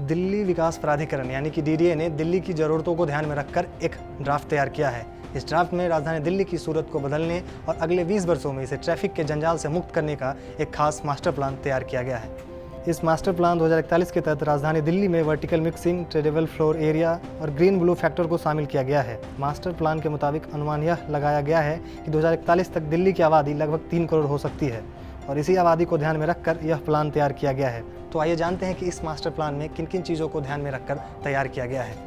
दिल्ली विकास प्राधिकरण यानी कि डीडीए ने दिल्ली की ज़रूरतों को ध्यान में रखकर एक ड्राफ्ट तैयार किया है। इस ड्राफ्ट में राजधानी दिल्ली की सूरत को बदलने और अगले 20 वर्षों में इसे ट्रैफिक के जंजाल से मुक्त करने का एक खास मास्टर प्लान तैयार किया गया है। इस मास्टर प्लान 2041 के तहत राजधानी दिल्ली में vertical mixing, tradable floor area और ग्रीन ब्लू फैक्टर को शामिल किया गया है। मास्टर प्लान के मुताबिक अनुमान यह लगाया गया है कि 2041 तक दिल्ली की आबादी लगभग 3 करोड़ हो सकती है और इसी आबादी को ध्यान में रखकर यह प्लान तैयार किया गया है। तो आइए जानते हैं कि इस मास्टर प्लान में किन किन चीज़ों को ध्यान में रखकर तैयार किया गया है।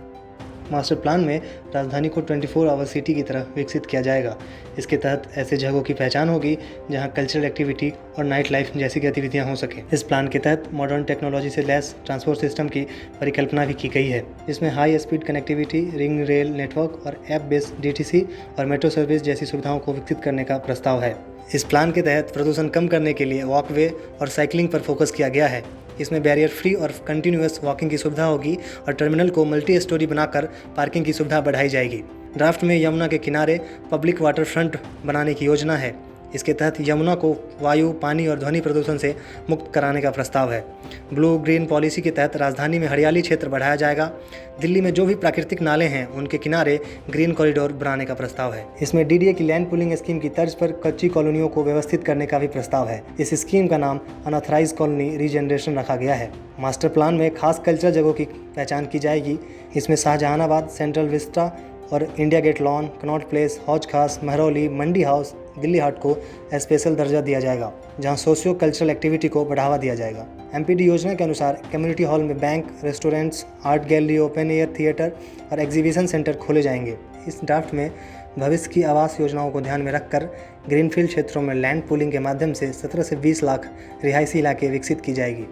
मास्टर प्लान में राजधानी को 24 आवर सिटी की तरह विकसित किया जाएगा। इसके तहत ऐसे जगहों की पहचान होगी जहां कल्चरल एक्टिविटी और नाइट लाइफ जैसी गतिविधियां हो सकें। इस प्लान के तहत मॉडर्न टेक्नोलॉजी से लैस ट्रांसपोर्ट सिस्टम की परिकल्पना भी की गई है। इसमें high speed connectivity, ring rail network और ऐप बेस्ड डीटीसी और मेट्रो सर्विस जैसी सुविधाओं को विकसित करने का प्रस्ताव है। इस प्लान के तहत प्रदूषण कम करने के लिए वॉकवे और साइकिलिंग पर फोकस किया गया है। इसमें बैरियर फ्री और कंटिन्यूअस वॉकिंग की सुविधा होगी और टर्मिनल को मल्टी स्टोरी बनाकर पार्किंग की सुविधा बढ़ाई जाएगी। ड्राफ्ट में यमुना के किनारे पब्लिक वाटर फ्रंट बनाने की योजना है। इसके तहत यमुना को वायु, पानी और ध्वनि प्रदूषण से मुक्त कराने का प्रस्ताव है। ब्लू ग्रीन पॉलिसी के तहत राजधानी में हरियाली क्षेत्र बढ़ाया जाएगा। दिल्ली में जो भी प्राकृतिक नाले हैं उनके किनारे ग्रीन कॉरिडोर बनाने का प्रस्ताव है। इसमें डीडीए की लैंड पूलिंग स्कीम की तर्ज पर कच्ची कॉलोनियों को व्यवस्थित करने का भी प्रस्ताव है। इस स्कीम का नाम अनऑथराइज्ड कॉलोनी रीजनरेशन रखा गया है। मास्टर प्लान में खास कल्चरल जगहों की पहचान की जाएगी। इसमें शाहजहानाबाद, सेंट्रल विस्टा और India Gate lawn, Connaught Place, Hauz Khas, Mehrauli, Mandi House, Delhi Haat को स्पेशल दर्जा दिया जाएगा, जहां सोशियो कल्चरल एक्टिविटी को बढ़ावा दिया जाएगा। एमपीडी योजना के अनुसार कम्युनिटी हॉल में bank, restaurants, art gallery, open air theatre और एग्जीबिशन सेंटर खोले जाएंगे। इस ड्राफ्ट में भविष्य की आवास योजनाओं को ध्यान में रखकर ग्रीनफील्ड क्षेत्रों में लैंड पूलिंग के माध्यम से 17 से 20 लाख रिहायशी इलाके विकसित की जाएगी,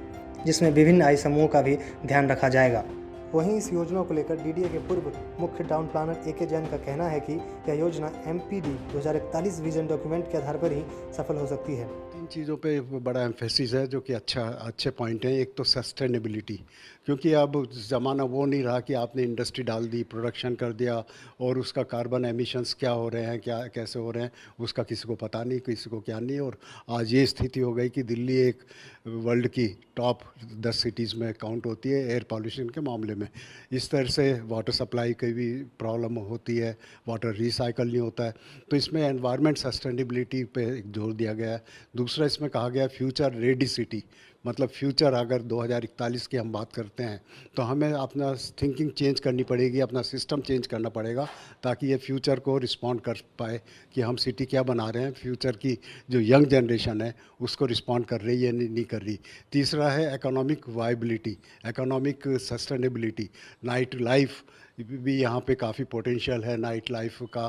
जिसमें विभिन्न आयु समूहों का भी ध्यान रखा जाएगा। वहीं इस योजना को लेकर डीडीए के पूर्व मुख्य टाउन प्लानर एके जैन का कहना है कि यह योजना एमपीडी 2041 विजन डॉक्यूमेंट के आधार पर ही सफल हो सकती है। 3 चीज़ों पे बड़ा एम्फेसिस है जो कि अच्छे पॉइंट हैं। एक तो सस्टेनेबिलिटी, क्योंकि अब ज़माना वो नहीं रहा कि आपने इंडस्ट्री डाल दी, प्रोडक्शन कर दिया और उसका कार्बन एमिशंस क्या हो रहे हैं, क्या कैसे हो रहे हैं, उसका किसी को पता नहीं, किसी को क्या नहीं। और आज ये स्थिति हो गई कि दिल्ली एक वर्ल्ड की टॉप 10 सिटीज़ में काउंट होती है एयर पॉल्यूशन के मामले में। इस तरह से वाटर सप्लाई की भी प्रॉब्लम होती है, वाटर रिसाइकल नहीं होता है। तो इसमें एनवायरनमेंट सस्टेनेबिलिटी पे जोर दिया गया है। दूसरा इसमें कहा गया फ्यूचर रेडी सिटी, मतलब फ्यूचर अगर 2041 की हम बात करते हैं तो हमें अपना थिंकिंग चेंज करनी पड़ेगी, अपना सिस्टम चेंज करना पड़ेगा ताकि ये फ्यूचर को रिस्पॉन्ड कर पाए कि हम सिटी क्या बना रहे हैं। फ्यूचर की जो यंग जनरेशन है उसको रिस्पॉन्ड कर रही है, नहीं कर रही। तीसरा है economic viability, economic sustainability. Night life भी यहाँ पे काफ़ी पोटेंशियल है नाइट लाइफ का,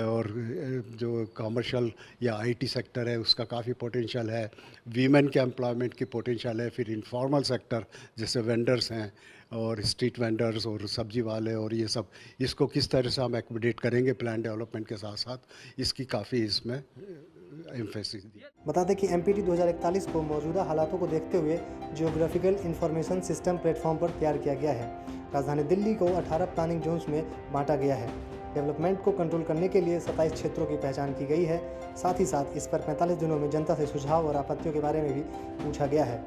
और जो कमर्शियल या आईटी सेक्टर है उसका काफ़ी पोटेंशियल है। वीमेन के एम्प्लॉयमेंट की पोटेंशियल है। फिर इनफॉर्मल सेक्टर जैसे वेंडर्स हैं और स्ट्रीट वेंडर्स और सब्जी वाले और ये सब, इसको किस तरह से हम एक्कोमोडेट करेंगे प्लान डेवलपमेंट के साथ साथ, इसकी काफ़ी इसमें एम्फेसिस दी। बता दें कि एमपीडी 2041 को मौजूदा हालातों को देखते हुए जियोग्राफिकल इंफॉर्मेशन सिस्टम प्लेटफॉर्म पर तैयार किया गया है। राजधानी दिल्ली को 18 प्लानिंग जोन्स में बांटा गया है। डेवलपमेंट को कंट्रोल करने के लिए 27 क्षेत्रों की पहचान की गई है। साथ ही साथ इस पर 45 दिनों में जनता से सुझाव और आपत्तियों के बारे में भी पूछा गया है।